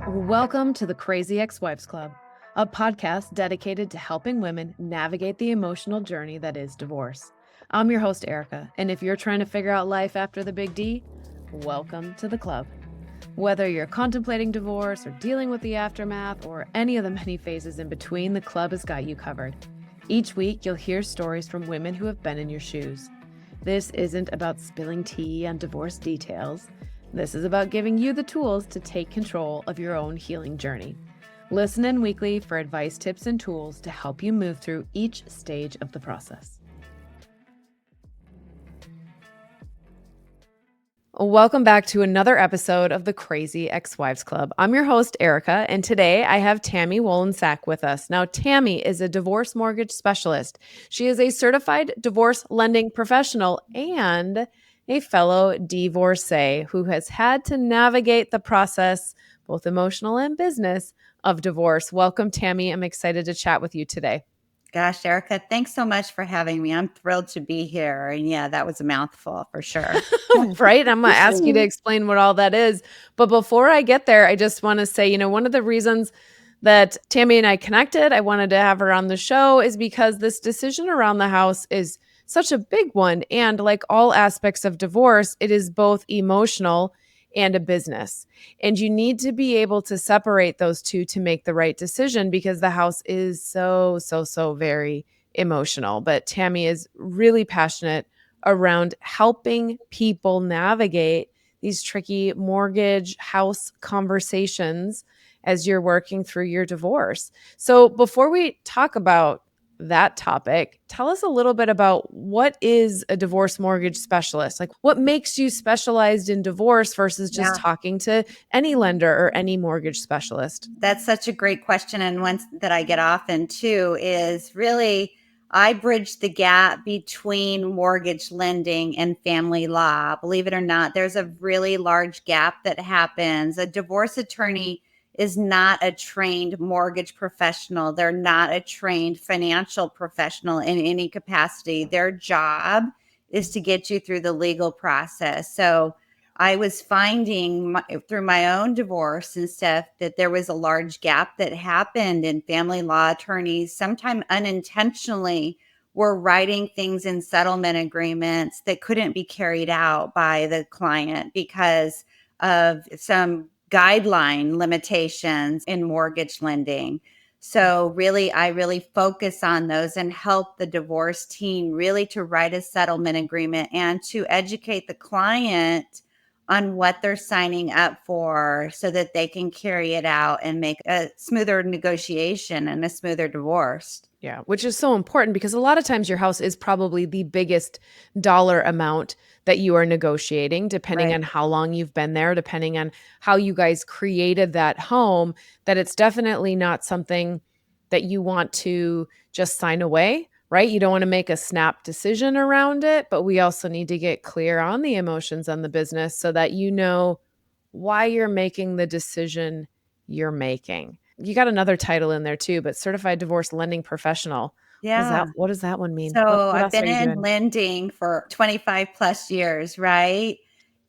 Welcome to the Crazy Ex-Wives Club, a podcast dedicated to helping women navigate the emotional journey that is divorce. I'm your host, Erica, and if you're trying to figure out life after the big D, welcome to the club. Whether you're contemplating divorce or dealing with the aftermath or any of the many phases in between, the club has got you covered. Each week, you'll hear stories from women who have been in your shoes. This isn't about spilling tea on divorce details. This is about giving you the tools to take control of your own healing journey. Listen in weekly for advice, tips, and tools to help you move through each stage of the process. Welcome back to another episode of the Crazy Ex-Wives Club. I'm your host, Erica, and today I have Tami Wollensak with us. Now, Tami is a divorce mortgage specialist. She is a certified divorce lending professional and a fellow divorcee who has had to navigate the process, both emotional and business, of divorce. Welcome, Tami. I'm excited to chat with you today. Gosh, Erica, thanks so much for having me. I'm thrilled to be here. And yeah, that was a mouthful for sure. Right? I'm going to ask you to explain what all that is. But before I get there, I just want to say, one of the reasons that Tami and I connected, I wanted to have her on the show, is because this decision around the house is such a big one. And like all aspects of divorce, it is both emotional and a business. And you need to be able to separate those two to make the right decision, because the house is so very emotional. But Tami is really passionate around helping people navigate these tricky mortgage house conversations as you're working through your divorce. So before we talk about that topic, tell us a little bit about what is a divorce mortgage specialist? Like, what makes you specialized in divorce versus just talking to any lender or any mortgage specialist? That's such a great question. And one that I get often too is really, I bridge the gap between mortgage lending and family law. Believe it or not, there's a really large gap that happens. A divorce attorney is not a trained mortgage professional. They're not a trained financial professional in any capacity. Their job is to get you through the legal process. So I was finding through my own divorce and stuff that there was a large gap that happened, and family law attorneys, sometimes unintentionally, were writing things in settlement agreements that couldn't be carried out by the client because of some guideline limitations in mortgage lending. So I really focus on those and help the divorce team really to write a settlement agreement and to educate the client on what they're signing up for so that they can carry it out and make a smoother negotiation and a smoother divorce. Yeah, which is so important, because a lot of times your house is probably the biggest dollar amount that you are negotiating, depending on how long you've been there, depending on how you guys created that home, that it's definitely not something that you want to just sign away, right? You don't want to make a snap decision around it, but we also need to get clear on the emotions on the business so that you know why you're making the decision you're making. You got another title in there too, but certified divorce lending professional. Yeah. What does that one mean? So What I've else are been you in doing? lending for 25 plus years, right?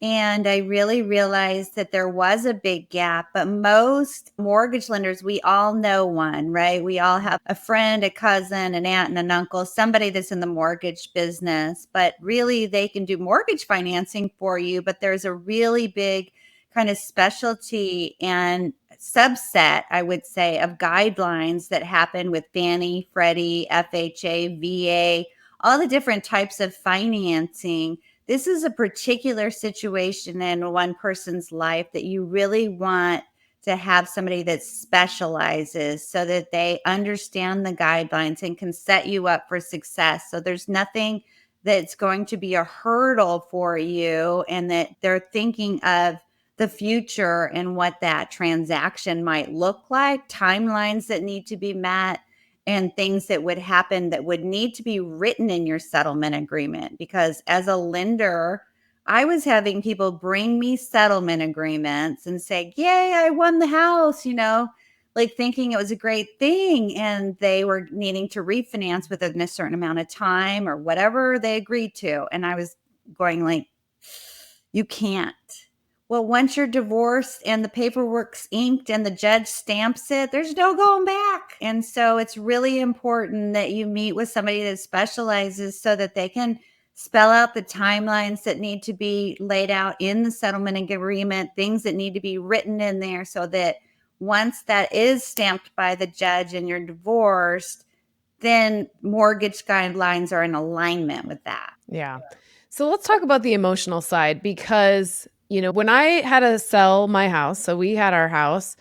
And I really realized that there was a big gap, but most mortgage lenders, we all know one, right? We all have a friend, a cousin, an aunt, and an uncle, somebody that's in the mortgage business, but really they can do mortgage financing for you. But there's a really big kind of specialty and subset, I would say, of guidelines that happen with Fannie, Freddie, FHA, VA, all the different types of financing. This is a particular situation in one person's life that you really want to have somebody that specializes so that they understand the guidelines and can set you up for success. So there's nothing that's going to be a hurdle for you, and that they're thinking of the future and what that transaction might look like, timelines that need to be met, and things that would happen that would need to be written in your settlement agreement. Because as a lender, I was having people bring me settlement agreements and say, "Yay, I won the house," like thinking it was a great thing. And they were needing to refinance within a certain amount of time or whatever they agreed to. And I was going like, "You can't. Well, once you're divorced and the paperwork's inked and the judge stamps it, there's no going back. And so it's really important that you meet with somebody that specializes so that they can spell out the timelines that need to be laid out in the settlement agreement, things that need to be written in there so that once that is stamped by the judge and you're divorced, then mortgage guidelines are in alignment with that. Yeah. So let's talk about the emotional side because, when I had to sell my house, so we had our house,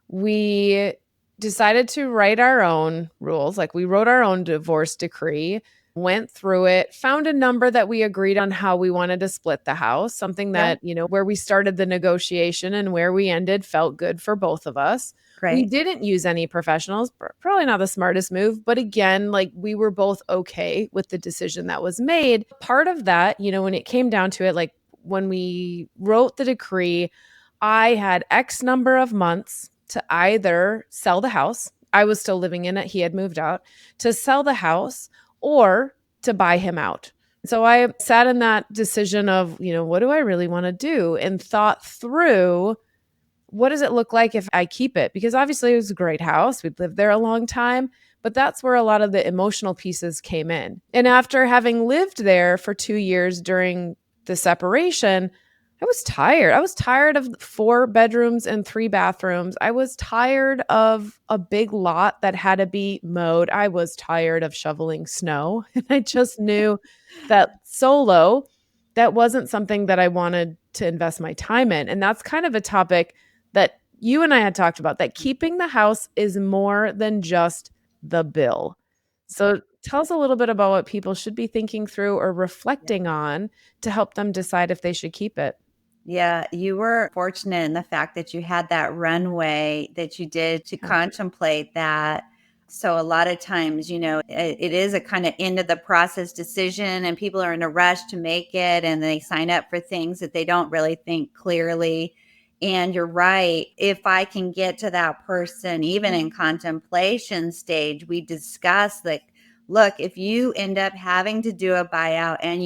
we decided to write our own rules. Like we wrote our own divorce decree, went through it, found a number that we agreed on how we wanted to split the house, something Yep. that, where we started the negotiation and where we ended felt good for both of us. We Great. didn't use any professionals, probably not the smartest move, but again, like we were both okay with the decision that was made. Part of that, when it came down to it, like when we wrote the decree, I had X number of months to either sell the house. I was still living in it. He had moved out to sell the house or to buy him out. So I sat in that decision of, what do I really want to do? And thought through, what does it look like if I keep it? Because obviously it was a great house. We'd lived there a long time, but that's where a lot of the emotional pieces came in. And after having lived there for 2 years during the separation, I was tired. I was tired of 4 bedrooms and 3 bathrooms. I was tired of a big lot that had to be mowed. I was tired of shoveling snow. And I just knew that solo, that wasn't something that I wanted to invest my time in. And that's kind of a topic that you and I had talked about, that keeping the house is more than just the bill. So tell us a little bit about what people should be thinking through or reflecting on to help them decide if they should keep it. Yeah, you were fortunate in the fact that you had that runway that you did to Yeah. contemplate that. So a lot of times, it is a kind of end of the process decision and people are in a rush to make it and they sign up for things that they don't really think clearly. And you're right. If I can get to that person, even in contemplation stage, we discuss like, look, if you end up having to do a buyout and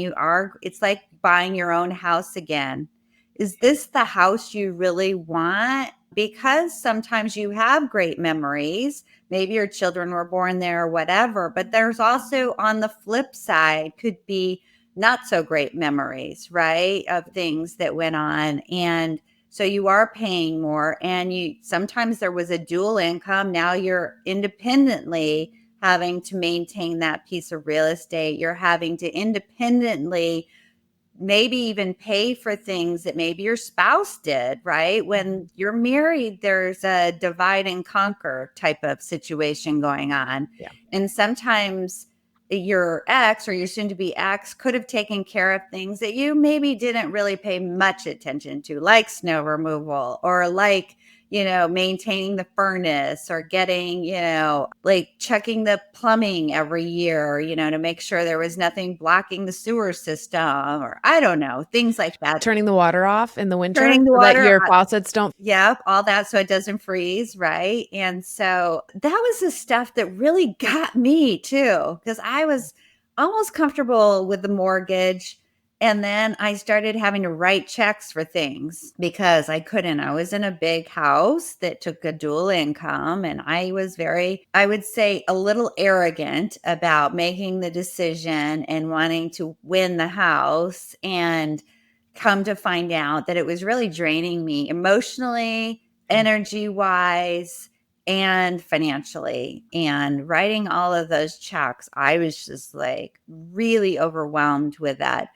it's like buying your own house again. Is this the house you really want? Because sometimes you have great memories. Maybe your children were born there or whatever, but there's also on the flip side could be not so great memories, right? Of things that went on. And so you are paying more and you sometimes there was a dual income. Now you're independently having to maintain that piece of real estate. You're having to independently maybe even pay for things that maybe your spouse did, right? When Mhm. you're married, there's a divide and conquer type of situation going on. Yeah. And sometimes your ex or your soon to be ex could have taken care of things that you maybe didn't really pay much attention to, like snow removal or like maintaining the furnace or getting, like checking the plumbing every year, to make sure there was nothing blocking the sewer system or I don't know, things like that. Turning the water off in the winter Turning the so that water your faucets don't. Yep, all that so it doesn't freeze, right? And so that was the stuff that really got me too, because I was almost comfortable with the mortgage. And then I started having to write checks for things because I couldn't. I was in a big house that took a dual income, and I was very, I would say, a little arrogant about making the decision and wanting to win the house. And come to find out that it was really draining me emotionally, Mm. energy wise, and financially. And writing all of those checks, I was just like really overwhelmed with that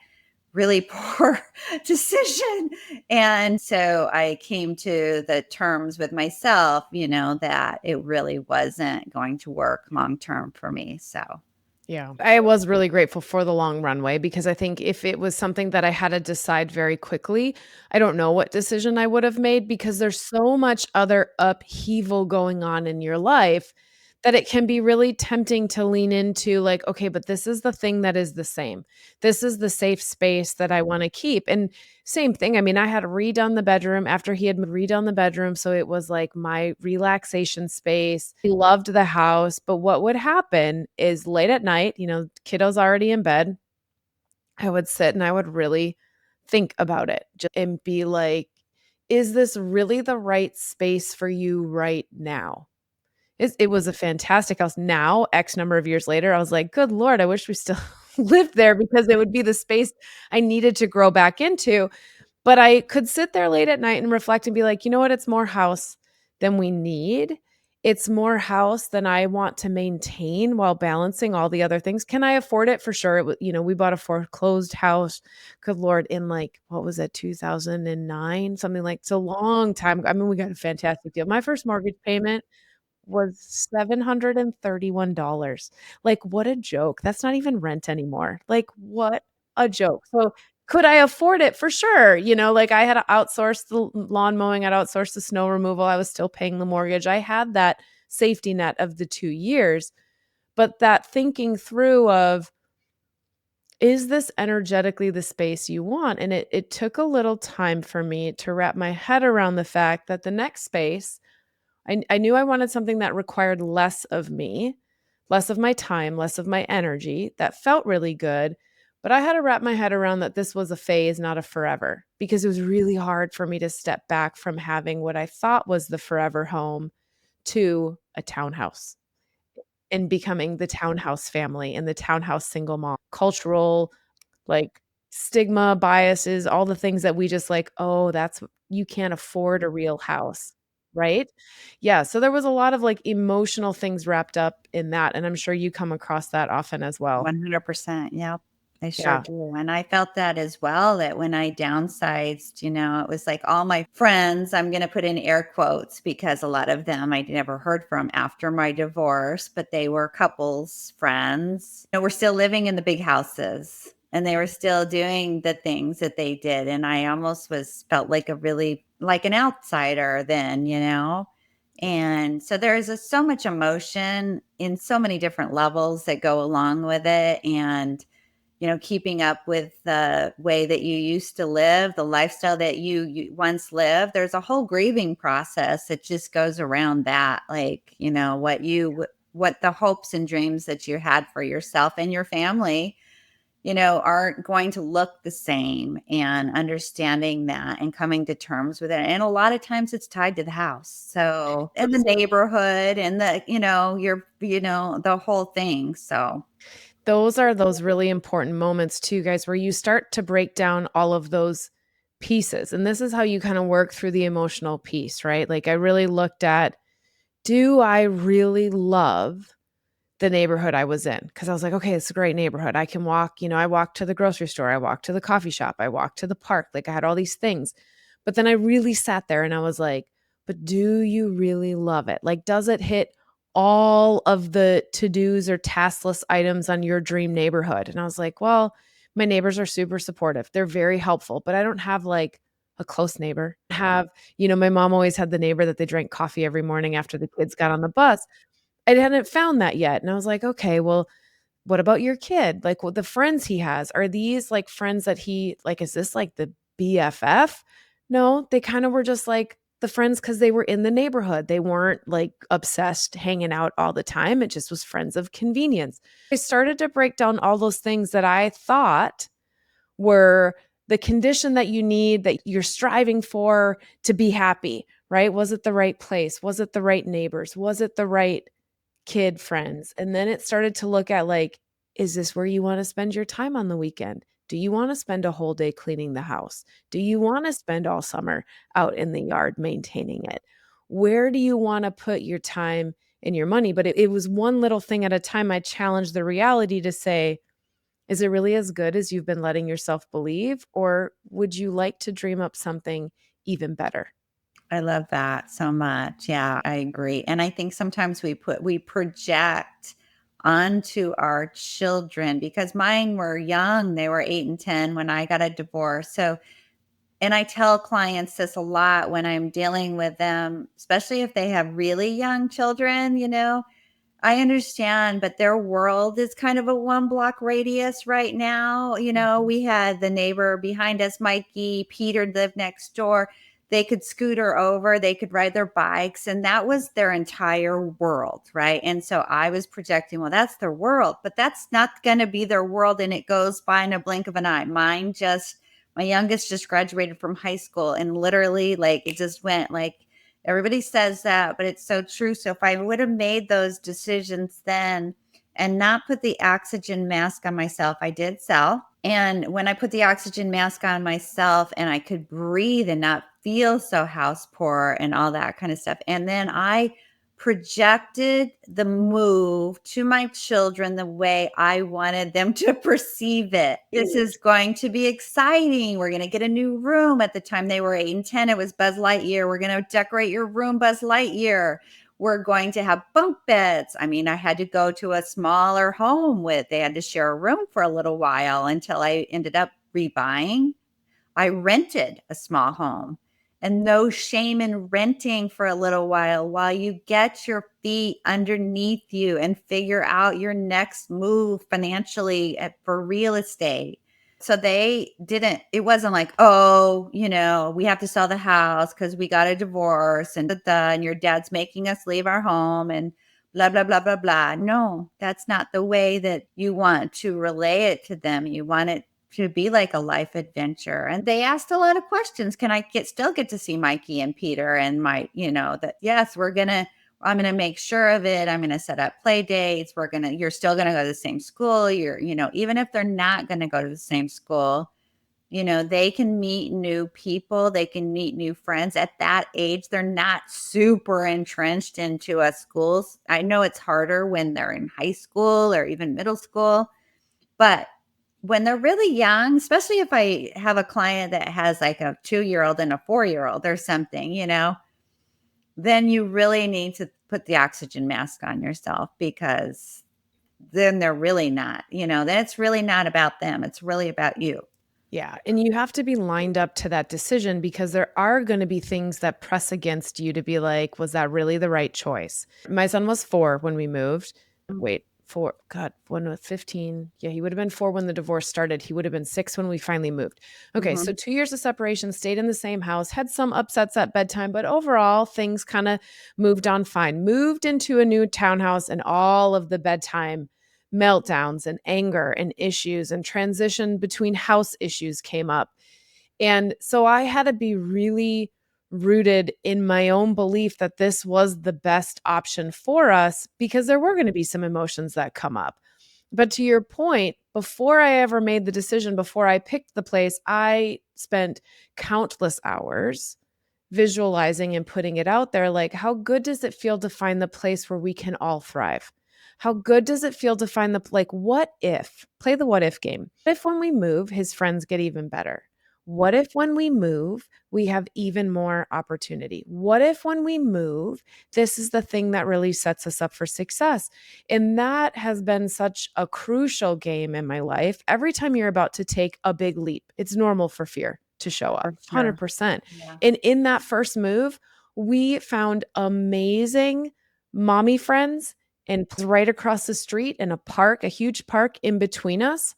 really poor decision. And so I came to the terms with myself, that it really wasn't going to work long term for me. So, Yeah. I was really grateful for the long runway because I think if it was something that I had to decide very quickly, I don't know what decision I would have made because there's so much other upheaval going on in your life that it can be really tempting to lean into like, okay, but this is the thing that is the same. This is the safe space that I want to keep. And same thing. I mean, I had redone the bedroom after he had redone the bedroom. So it was like my relaxation space. He loved the house. But what would happen is late at night, kiddo's already in bed. I would sit and I would really think about it and be like, Is this really the right space for you right now? It was a fantastic house. Now, X number of years later, I was like, "Good lord, I wish we still lived there because it would be the space I needed to grow back into." But I could sit there late at night and reflect and be like, "You know what? It's more house than we need. It's more house than I want to maintain while balancing all the other things. Can I afford it? For sure." We bought a foreclosed house, good lord, in, like, what was it, 2009? Something like, it's a long time ago. I mean, we got a fantastic deal. My first mortgage payment was $731. Like, what a joke. That's not even rent anymore. Like, what a joke. So, could I afford it? For sure. Like, I had to outsource the lawn mowing, I'd outsource the snow removal, I was still paying the mortgage. I had that safety net of the 2 years, but that thinking through of, is this energetically the space you want? And it took a little time for me to wrap my head around the fact that the next space, I knew I wanted something that required less of me, less of my time, less of my energy, that felt really good, but I had to wrap my head around that this was a phase, not a forever, because it was really hard for me to step back from having what I thought was the forever home to a townhouse and becoming the townhouse family and the townhouse single mom. Cultural, like, stigma, biases, all the things that we just like, "Oh, you can't afford a real house," right? Yeah, so there was a lot of, like, emotional things wrapped up in that, and I'm sure you come across that often as well. 100%. Yep. I sure Yeah. do. And I felt that as well, that when I downsized, it was like all my friends, I'm going to put in air quotes because a lot of them I never heard from after my divorce, but they were couples friends. We're still living in the big houses and they were still doing the things that they did. And I almost felt like a really like an outsider then. And so there's so much emotion in so many different levels that go along with it. And, keeping up with the way that you used to live, the lifestyle that you once lived, there's a whole grieving process that just goes around that. Like, what the hopes and dreams that you had for yourself and your family aren't going to look the same, and understanding that and coming to terms with it. And a lot of times it's tied to the house. So, and the neighborhood and the whole thing. So, Those are those really important moments too, guys, where you start to break down all of those pieces, and this is how you kinda work through the emotional piece, right? Like, I really looked at, do I really love the neighborhood I was in? Because I was like, "Okay, it's a great neighborhood. I can walk," I walked to the grocery store, I walked to the coffee shop, I walked to the park, like, I had all these things. But then I really sat there and I was like, "But do you really love it? Like, does it hit all of the to-dos or taskless items on your dream neighborhood?" And I was like, "Well, my neighbors are super supportive. They're very helpful, but I don't have, like, a close neighbor." My mom always had the neighbor that they drank coffee every morning after the kids got on the bus. I hadn't found that yet, and I was like, "Okay, well, what about your kid? Like, what the friends he has, are these, like, friends that is this, like, the BFF?" No, they kinda were just, like, the friends because they were in the neighborhood. They weren't, like, obsessed hanging out all the time, it just was friends of convenience. I started to break down all those things that I thought were the condition that you need, that you're striving for to be happy, right? Was it the right place? Was it the right neighbors? Was it the right kid friends? And then it started to look at, like, is this where you wanna spend your time on the weekend? Do you wanna spend a whole day cleaning the house? Do you wanna spend all summer out in the yard maintaining it? Where do you wanna put your time and your money? But it was one little thing at a time. I challenged the reality to say, is it really as good as you've been letting yourself believe, or would you like to dream up something even better? I love that so much. Yeah, I agree. And I think sometimes we project onto our children because mine were young. They were 8 and 10 when I got a divorce. So, and I tell clients this a lot when I'm dealing with them, especially if they have really young children. I understand, but their world is kind of a 1 block radius right now. Mhm. We had the neighbor behind us, Mikey, Peter lived next door. They could scooter over, they could ride their bikes, and that was their entire world, right? And so I was projecting, well, that's their world, but that's not going to be their world. And it goes by in a blink of an eye. Mine just My youngest just graduated from high school, and literally, like, it just went like, everybody says that, but it's so true. So if I would have made those decisions then and not put the oxygen mask on myself, I did sell. And when I put the oxygen mask on myself and I could breathe and not feel so house poor and all that kind of stuff. And then I projected the move to my children the way I wanted them to perceive it. This is going to be exciting. We're going to get a new room. At the time they were 8 and 10, it was Buzz Lightyear. We're going to decorate your room, Buzz Lightyear. We're going to have bunk beds. I mean, I had to go to a smaller home with, they had to share a room for a little while until I ended up rebuying. I rented a small home, and no shame in renting for a little while you get your feet underneath you and figure out your next move financially for real estate. So they didn't, it wasn't like, oh, we have to sell the house because we got a divorce and your dad's making us leave our home and blah, blah, blah, blah, blah. No, that's not the way that you want to relay it to them. You want it to be like a life adventure. And they asked a lot of questions. Can I still get to see Mikey and Peter and that, yes, I'm going to make sure of it. I'm going to set up play dates. You're still going to go to the same school. Even if they're not going to go to the same school, they can meet new people. They can meet new friends at that age. They're not super entrenched into a schools. I know it's harder when they're in high school or even middle school, but when they're really young, especially if I have a client that has like a 2-year-old and a 4-year-old or something, then you really need to put the oxygen mask on yourself, because then they're really not, then it's really not about them. It's really about you. Yeah, and you have to be lined up to that decision because there are gonna be things that press against you to be like, "Was that really the right choice?" My son was 4 when we moved. Wait, 4 God, when was 15? Yeah, he would have been 4 when the divorce started. He would have been 6 when we finally moved. Okay, so Mhm. 2 years of separation, stayed in the same house, had some upsets at bedtime, but overall, things kinda moved on fine. Moved into a new townhouse, and all of the bedtime meltdowns and anger and issues and transition between house issues came up. And so I had to be really rooted in my own belief that this was the best option for us because there were going to be some emotions that come up. But to your point, before I ever made the decision, before I picked the place, I spent countless hours visualizing and putting it out there, like, how good does it feel to find the place where we can all thrive? How good does it feel to find like, what if, play the what if game. What if when we move, his friends get even better? What if when we move, we have even more opportunity? What if when we move, this is the thing that really sets us up for success? And that has been such a crucial game in my life. Every time you're about to take a big leap, it's normal for fear to show up, For sure. 100%. Yeah. And in that first move, we found amazing mommy friends and right across the street in a park, a huge park in between us.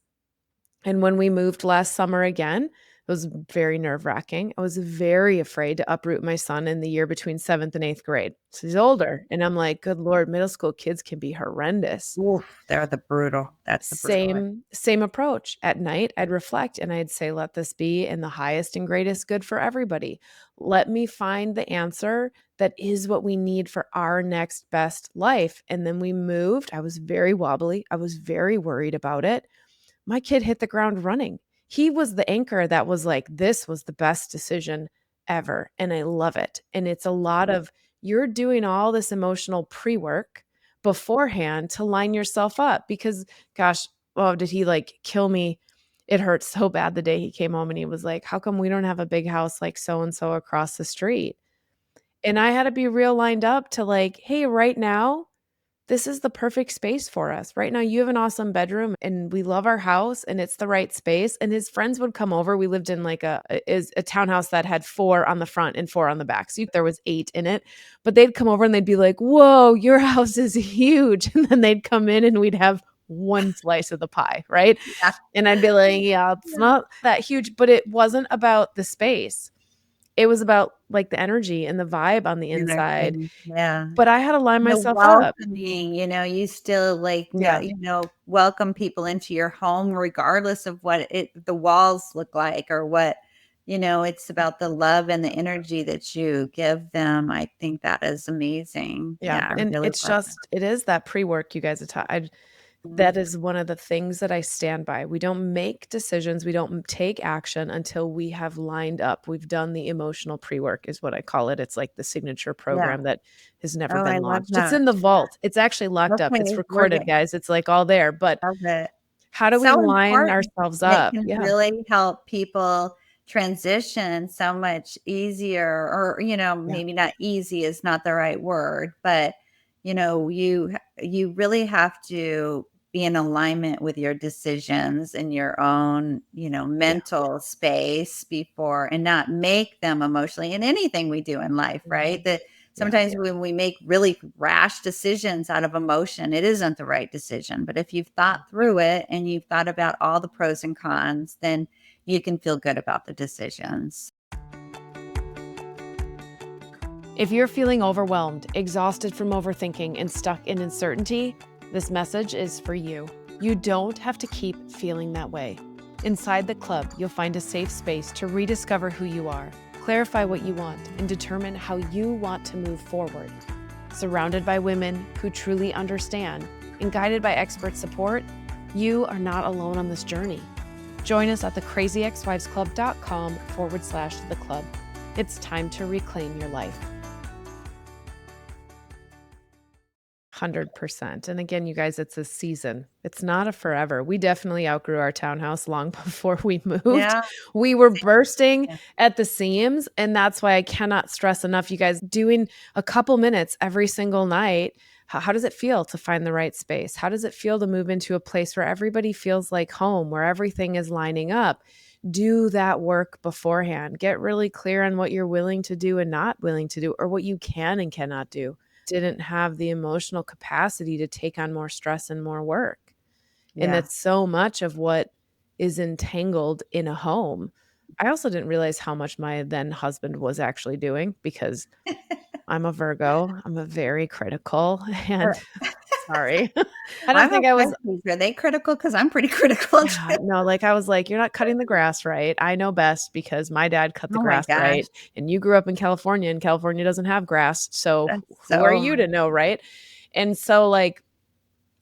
And when we moved last summer again, it was very nerve-wracking. I was very afraid to uproot my son in the year between 7th and 8th grade. So he's older, and I'm like, "Good Lord, middle school kids can be horrendous." Oof, that's the brutal one. Same approach. At night, I'd reflect and I'd say, "Let this be in the highest and greatest good for everybody. Let me find the answer that is what we need for our next best life." And then we moved. I was very wobbly. I was very worried about it. My kid hit the ground running. He was the anchor that was like, "This was the best decision ever, and I love it." And it's a lot of you're doing all this emotional pre-work beforehand to line yourself up because gosh, oh, did he like kill me? It hurt so bad the day he came home and he was like, "How come we don't have a big house like so and so across the street?" And I had to be real lined up to like, "Hey, right now, this is the perfect space for us. Right now, you have an awesome bedroom and we love our house and it's the right space." And his friends would come over. We lived in like a townhouse that had 4 on the front and 4 on the back. So there was 8 in it. But they'd come over and they'd be like, "Whoa, your house is huge." And then they'd come in and we'd have one slice of the pie, right? Yeah. And I'd be like, "Yeah, it's not that huge," but it wasn't about the space. It was about, like, the energy and the vibe on the inside, Energy, yeah. but I had to line The myself up. welcoming, you still, like, Yeah. welcome people into your home regardless of what the walls look like or what it's about the love and the energy that you give them. I think that is amazing. Yeah, Yeah, I and really it's love that. just it is that pre-work you guys have Mhm. that is one of the things that I stand by. We don't make decisions, we don't take action until we have lined up. We've done the emotional pre-work is what I call it. It's like the signature Yeah. program that has never Oh, I been love launched. It's that. in the vault. It's actually locked up. It's Okay, we're recorded, good. guys. It's, like, all there, but Love it. how do we So line important, ourselves and it up? can Yeah. really help people transition so much easier or, Yeah. maybe not easy is not the right word, but, you really have to be in alignment with your decisions and your own, Yeah. mental space before and not make them emotionally in anything we do in life, right? Mhm. That Yeah. sometimes when we make really rash decisions out of emotion, it isn't the right decision. But if you've Yeah. thought through it and you've thought about all the pros and cons, then you can feel good about the decisions. If you're feeling overwhelmed, exhausted from overthinking, and stuck in uncertainty, this message is for you. You don't have to keep feeling that way. Inside the club, you'll find a safe space to rediscover who you are, clarify what you want, and determine how you want to move forward. Surrounded by women who truly understand and guided by expert support, you are not alone on this journey. Join us at thecrazyexwivesclub.com/the club. It's time to reclaim your life. 100%. And again, you guys, it's a season. It's not a forever. We definitely outgrew our townhouse long before we moved. Yeah. We were bursting Yeah. at the seams. And that's why I cannot stress enough, you guys, doing a couple minutes every single night. How does it feel to find the right space? How does it feel to move into a place where everybody feels like home, where everything is lining up? Do that work beforehand. Get really clear on what you're willing to do and not willing to do, or what you can and cannot do. Didn't have the emotional capacity to take on more stress and more work. And Yeah. that's so much of what is entangled in a home. I also didn't realize how much my then husband was actually doing because I'm a Virgo. I'm a very critical and sorry. I don't I'm a think I was Pisces. Are they critical? Because I'm pretty critical yeah, too. no, like, I was like, "You're not cutting the grass right. I know best because my dad cut the Oh my grass gosh. right, and you grew up in California, and California doesn't have grass, so That's who are so you to know, right?" And so, like,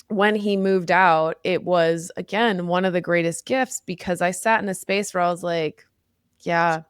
when he moved out, it was, again, one of the greatest gifts because I sat in a space where I was like, "Yeah,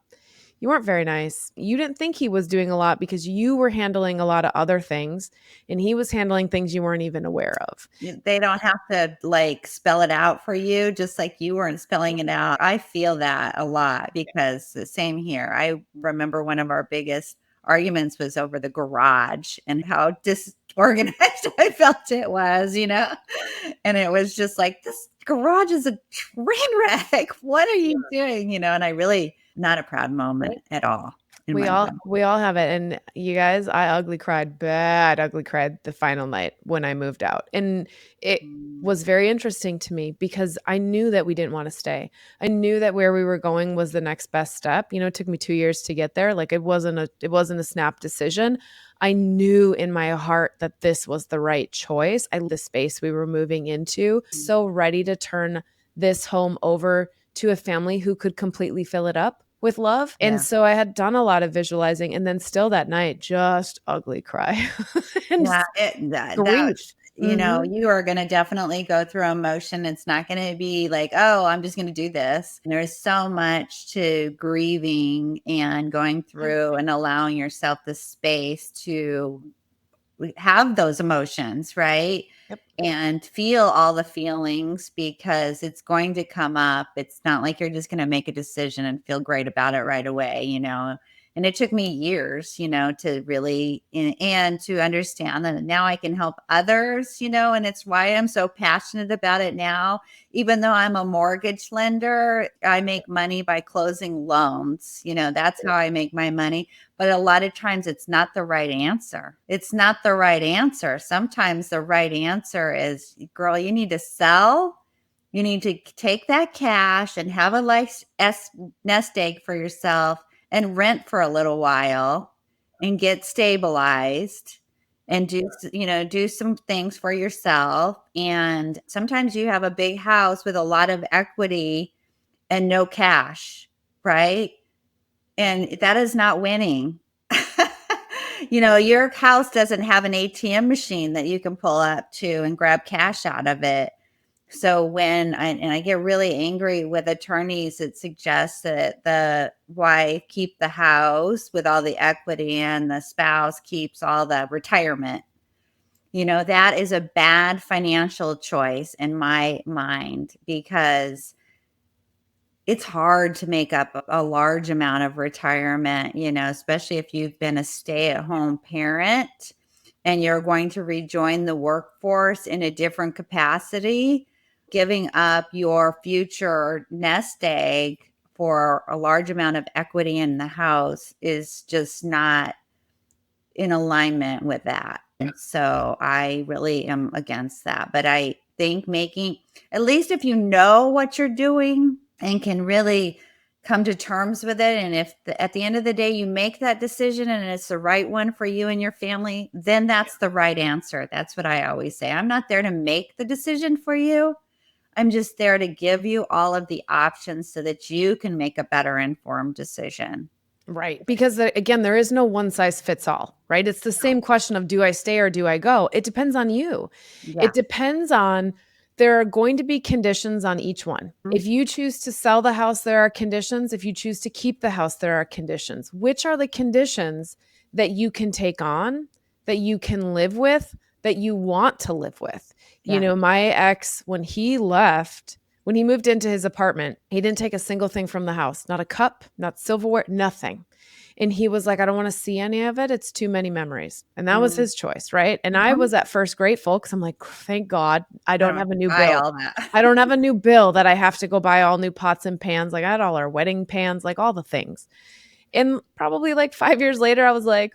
you weren't very nice. You didn't think he was doing a lot because you were handling a lot of other things, and he was handling things you weren't even aware of." They don't have to, like, spell it out for you just like you weren't spelling it out. I feel that a lot because the same here. I remember one of our biggest arguments was over the garage and how disorganized I felt it was. And it was just like, "This garage is a train wreck. What are you doing?" And I really not a proud moment at all in We my all life. we all have it, and you guys, I ugly cried, bad ugly cried the final night when I moved out, and it Mm, was very interesting to me because I knew that we didn't wanna stay. I knew that where we were going was the next best step. It took me 2 years to get there, like, it wasn't a snap decision. I knew in my heart that this was the right choice. I the space we were moving into, mm, so ready to turn this home over to a family who could completely fill it up with love, and yeah. so I had done a lot of visualizing, and then still that night, just ugly cry and Yeah, just that grief. Mhm. you are gonna definitely go through emotion. It's not gonna be like, "Oh, I'm just gonna do this." There's so much to grieving and going Yeah. through and allowing yourself the space to have those emotions, right? Yep. And feel all the feelings because it's going to come up. It's not like you're just going to make a decision and feel great about it right away. And it took me years, to really and to understand that now I can help others, and it's why I'm so passionate about it now. Even though I'm a mortgage lender, I make money by closing loans. That's how I make my money, but a lot of times it's not the right answer. It's not the right answer. Sometimes the right answer is, girl, you need to sell. You need to take that cash and have a nest egg for yourself and rent for a little while and get stabilized and do some things for yourself. And sometimes you have a big house with a lot of equity and no cash, right? And that is not winning. Your house doesn't have an ATM machine that you can pull up to and grab cash out of it. So I get really angry with attorneys that suggest that the wife keep the house with all the equity and the spouse keeps all the retirement. That is a bad financial choice in my mind, because it's hard to make up a large amount of retirement, especially if you've been a stay-at-home parent and you're going to rejoin the workforce in a different capacity. Giving up your future nest egg for a large amount of equity in the house is just not in alignment with that. And so I really am against that. But I think making, at least if you know what you're doing and can really come to terms with it, and if at the end of the day you make that decision and it's the right one for you and your family, then that's the right answer. That's what I always say. I'm not there to make the decision for you. I'm just there to give you all of the options so that you can make a better informed decision. Right. Because again, there is no one size fits all, right? It's the same question of do I stay or do I go? It depends on you. Yeah. It depends on, there are going to be conditions on each one. Mhm. If you choose to sell the house, there are conditions. If you choose to keep the house, there are conditions. Which are the conditions that you can take on, that you can live with, that you want to live with? Yeah. My ex, when he left, when he moved into his apartment, he didn't take a single thing from the house, not a cup, not silverware, nothing. And he was like, I don't want to see any of it. It's too many memories. And that was Mm. his choice. Right. And I Mhm. was at first grateful because I'm like, thank God I I don't don't have a new buy bill. all that. I don't have a new bill that I have to go buy all new pots and pans. Like I had all our wedding pans, like all the things. And probably like 5 years later, I was like,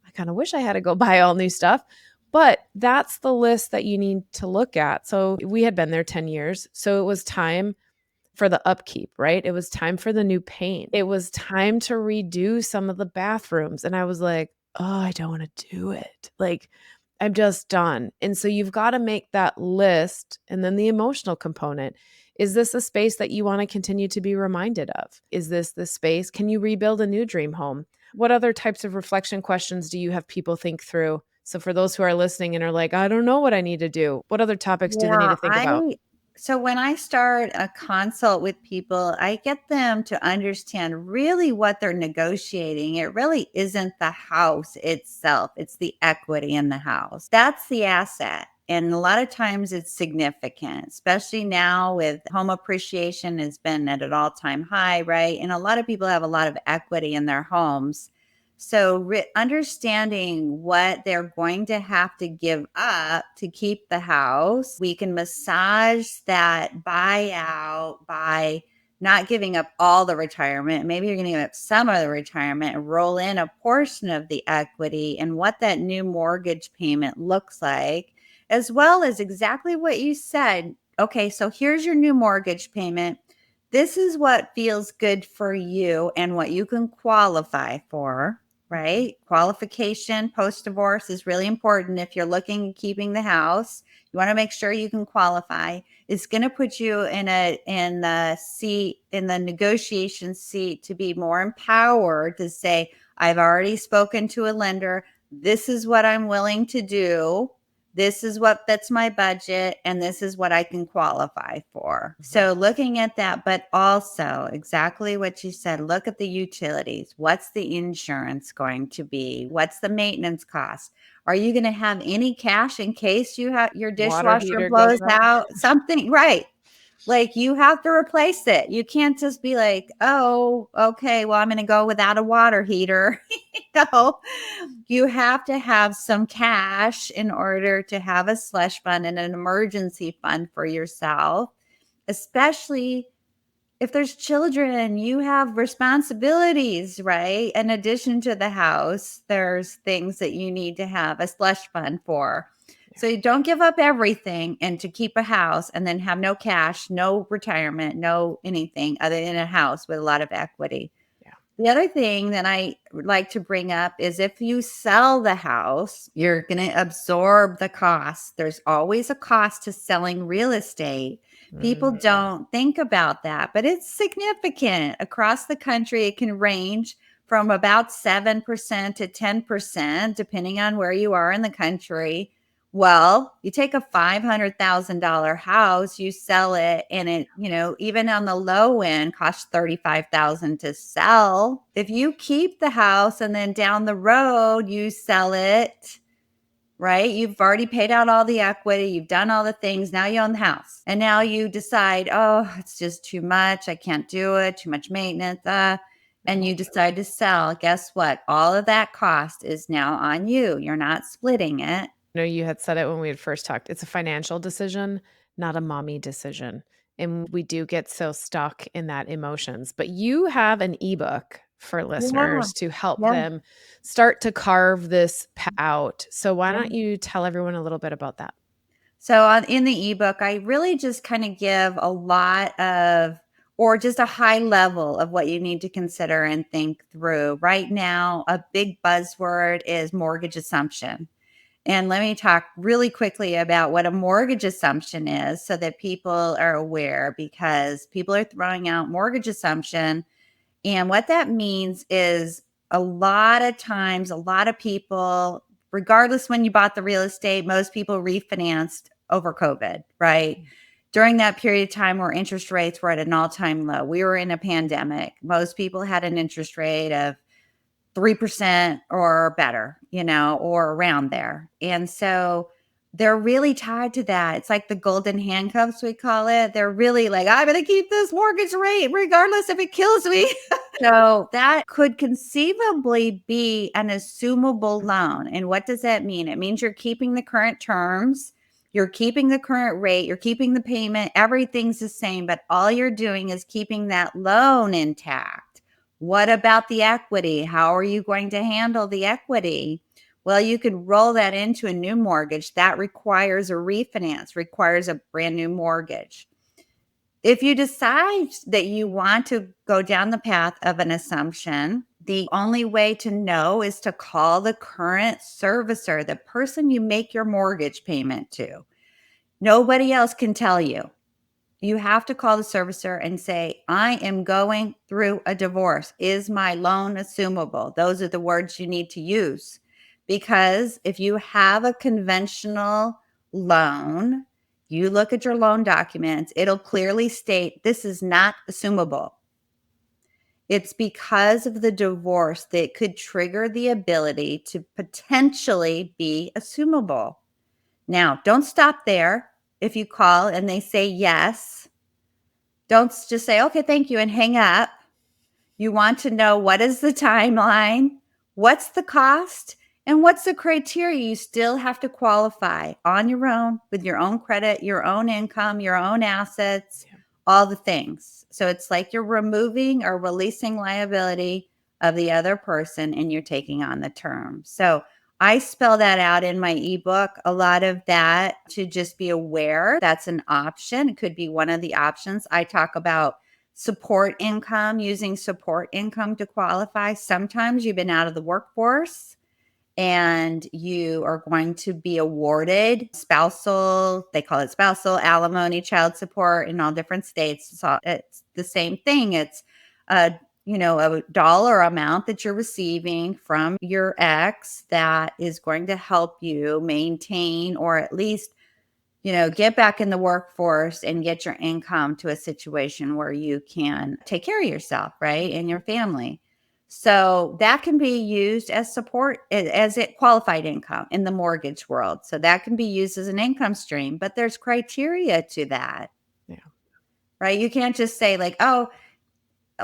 I kind of wish I had to go buy all new stuff. But that's the list that you need to look at. So we had been there 10 years. So it was time for the upkeep, right? It was time for the new paint. It was time to redo some of the bathrooms. And I was like, oh, I don't want to do it. Like, I'm just done. And so you've got to make that list. And then the emotional component. Is this a space that you want to continue to be reminded of? Is this the space? Can you rebuild a new dream home? What other types of reflection questions do you have people think through? So for those who are listening and are like, I don't know what I need to do, what other topics do they need Yeah, to think about? so when I start a consult with people, I get them to understand really what they're negotiating. It really isn't the house itself, it's the equity in the house. That's the asset. And a lot of times it's significant, especially now with home appreciation has been at an all-time high, right? And a lot of people have a lot of equity in their homes. So, understanding what they're going to have to give up to keep the house, we can massage that buyout by not giving up all the retirement. Maybe you're going to give up some of the retirement and roll in a portion of the equity and what that new mortgage payment looks like, as well as exactly what you said. Okay, so here's your new mortgage payment. This is what feels good for you and what you can qualify for, right? Qualification post divorce is really important. If you're looking at keeping the house, you want to make sure you can qualify. It's going to put you in the negotiation seat to be more empowered to say, I've already spoken to a lender. This is what I'm willing to do. This is what fits my budget, and this is what I can qualify for. So looking at that, but also exactly what you said, look at the utilities. What's the insurance going to be? What's the maintenance cost? Are you going to have any cash in case your Water dishwasher heater goes blows out. out? Something, right? Like you have to replace it. You can't just be like, oh, okay, well, I'm going to go without a water heater. No, you have to have some cash in order to have a slush fund and an emergency fund for yourself, especially if there's children, you have responsibilities, right? In addition to the house, there's things that you need to have a slush fund for. So you don't give up everything and to keep a house and then have no cash, no retirement, no anything other than a house with a lot of equity. Yeah. The other thing that I would like to bring up is if you sell the house, you're going to absorb the cost. There's always a cost to selling real estate. People Mhm. don't think about that, but it's significant. Across the country, it can range from about 7% to 10%, depending on where you are in the country. Well, you take a $500,000 house, you sell it, and it, even on the low end costs 35,000 to sell. If you keep the house and then down the road you sell it, right? You've already paid out all the equity, you've done all the things, now you own the house. And now you decide, "Oh, it's just too much. I can't do it. Too much maintenance." And you decide to sell. Guess what? All of that cost is now on you. You're not splitting it. know, you had said it when we had first talked. It's a financial decision, not a mommy decision. And we do get so stuck in that emotions. But you have an ebook for Yeah. listeners to help Yeah. them start to carve this out. So why Yeah. don't you tell everyone a little bit about that? So in the ebook, I really just kind of give a lot of, or just a high level of what you need to consider and think through. Right now, a big buzzword is mortgage assumption. And let me talk really quickly about what a mortgage assumption is so that people are aware, because people are throwing out mortgage assumption. And what that means is a lot of times, a lot of people, regardless when you bought the real estate, most people refinanced over COVID, right? During that period of time where interest rates were at an all time low, we were in a pandemic. Most people had an interest rate of 3% or better, or around there. And so they're really tied to that. It's like the golden handcuffs, we call it. They're really like, "I'm going to keep this mortgage rate regardless if it kills me." So that could conceivably be an assumable loan. And what does that mean? It means you're keeping the current terms, you're keeping the current rate, you're keeping the payment, everything's the same, but all you're doing is keeping that loan intact. What about the equity? How are you going to handle the equity? Well, you could roll that into a new mortgage. That requires a refinance, requires a brand new mortgage. If you decide that you want to go down the path of an assumption, the only way to know is to call the current servicer, the person you make your mortgage payment to. Nobody else can tell you. You have to call the servicer and say, "I am going through a divorce. Is my loan assumable?" Those are the words you need to use. Because if you have a conventional loan, you look at your loan documents, it'll clearly state this is not assumable. It's because of the divorce that could trigger the ability to potentially be assumable. Now, don't stop there. If you call and they say yes, don't just say, "Okay, thank you," and hang up. You want to know, what is the timeline? What's the cost? And what's the criteria? You still have to qualify on your own with your own credit, your own income, your own assets, Yeah. all the things. So it's like you're removing or releasing liability of the other person and you're taking on the term. So I spell that out in my ebook, a lot of that, to just be aware that's an option. It could be one of the options. I talk about support income, using support income to qualify. Sometimes you've been out of the workforce and you are going to be awarded spousal, they call it spousal, alimony, child support in all different states. So it's the same thing. It's a dollar amount that you're receiving from your ex that is going to help you maintain, or at least get back in the workforce and get your income to a situation where you can take care of yourself, right? And your family. So that can be used as support, as it qualified income in the mortgage world. So that can be used as an income stream, but there's criteria to that, Yeah. right? You can't just say like, "Oh,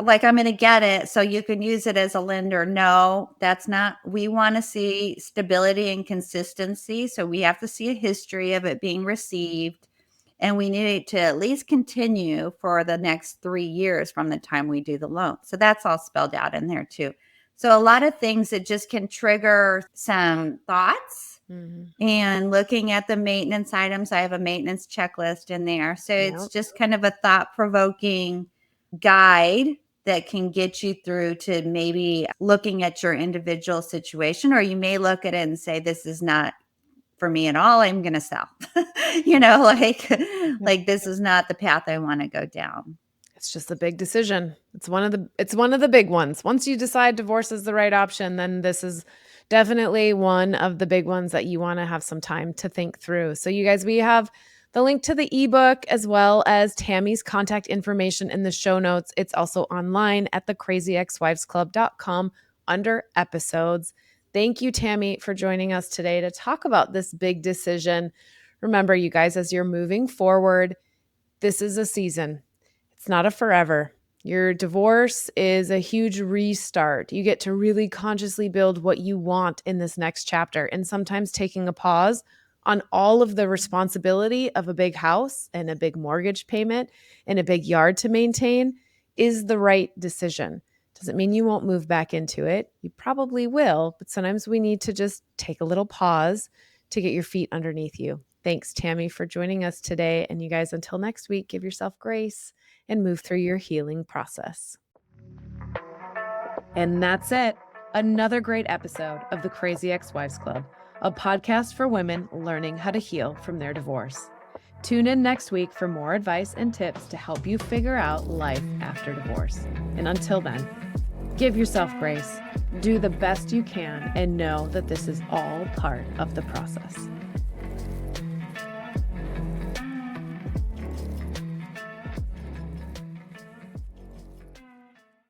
like, I'm going to get it, so you can use it as a lender." No, that's not. We want to see stability and consistency. So we have to see a history of it being received. And we need it to at least continue for the next 3 years from the time we do the loan. So that's all spelled out in there too. So a lot of things that just can trigger some thoughts. Mhm. And looking at the maintenance items, I have a maintenance checklist in there. So it's Yep. just kind of a thought provoking guide that can get you through to maybe looking at your individual situation, or you may look at it and say, this is not for me at all. I'm going to sell, like this is not the path I want to go down. It's just a big decision. It's one of the big ones. Once you decide divorce is the right option, then this is definitely one of the big ones that you want to have some time to think through. So you guys, we have the link to the ebook as well as Tami's contact information in the show notes. It's also online at thecrazyexwivesclub.com under episodes. Thank you, Tami, for joining us today to talk about this big decision. Remember, you guys, as you're moving forward, this is a season. It's not a forever. Your divorce is a huge restart. You get to really consciously build what you want in this next chapter. And sometimes taking a pause on all of the responsibility of a big house and a big mortgage payment and a big yard to maintain is the right decision. Doesn't mean you won't move back into it. You probably will, but sometimes we need to just take a little pause to get your feet underneath you. Thanks, Tami, for joining us today. And you guys, until next week, give yourself grace and move through your healing process. And that's it. Another great episode of the Crazy Ex-Wives Club, a podcast for women learning how to heal from their divorce. Tune in next week for more advice and tips to help you figure out life after divorce. And until then, give yourself grace, do the best you can, and know that this is all part of the process.